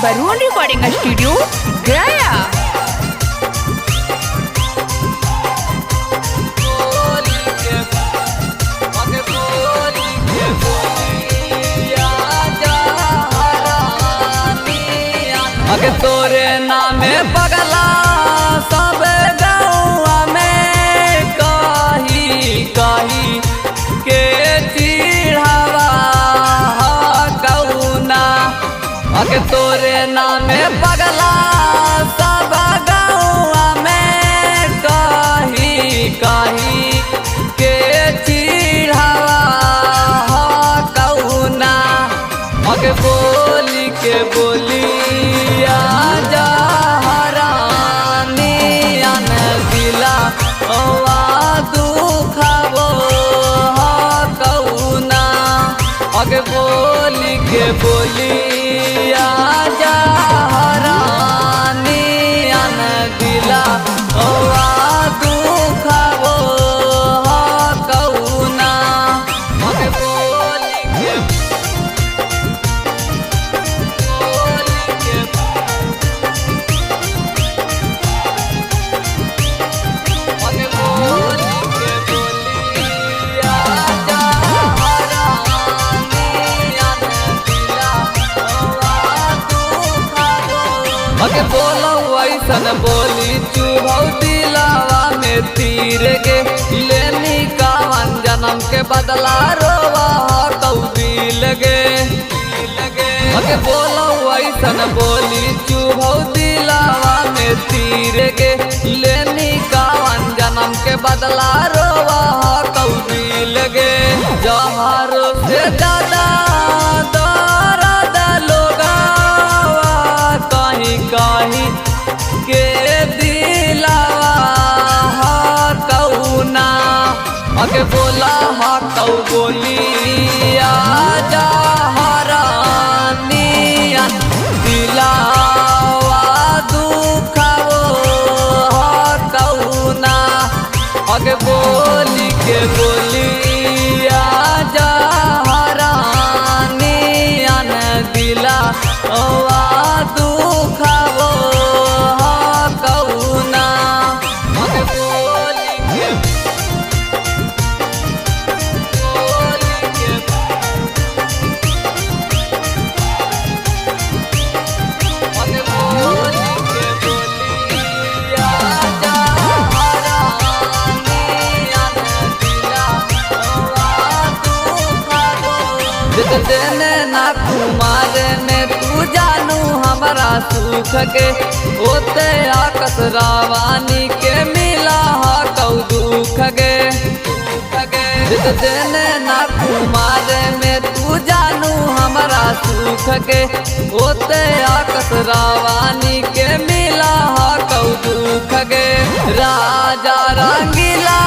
Varun recording studio गया। अगे तोरे नामे पगला सब गौआ में कही कही के चिढ़ावा कौना। अगे तोरे नामे पगला सब गौआ में कही कही के चिढ़ावा कौना। अगे बोली के बोली अगे बोली के बोली आजा हरानी अन दिला दुखावो कौना। अगे बोली के अगे बोली के बोली आजा अगे बोलो ऐसन बोली चुभौ दिलावा में तीर गे लेनी कावन जन्म के बदला रोवा तो दिल गे। अगे बोलो ऐसन बोली चुभौ दिलावा में तीर गे लेनी कावन जन्म के बदला रोवा तो दिल गे। जहर से ज्यादा कहीं के दिलावा कौना। अगे बोला कौ बोली आजा हरानी दिलावा दुखावो कौना। अगे बोली के बोली आजा हरानी दिला दुखावो कौना। अगे बोली के अगे बोली के बोली आजा हरानी दिला दुखावो। देने ना कुमार ने तू जानू हमारा सुख के होते आकस रावानी के मिला कौ दुख गे। देने ना कुमार में तू जानू हमारा सुख के होते आकस रावानी के मिला कौ दुख गे। राजा रंगीला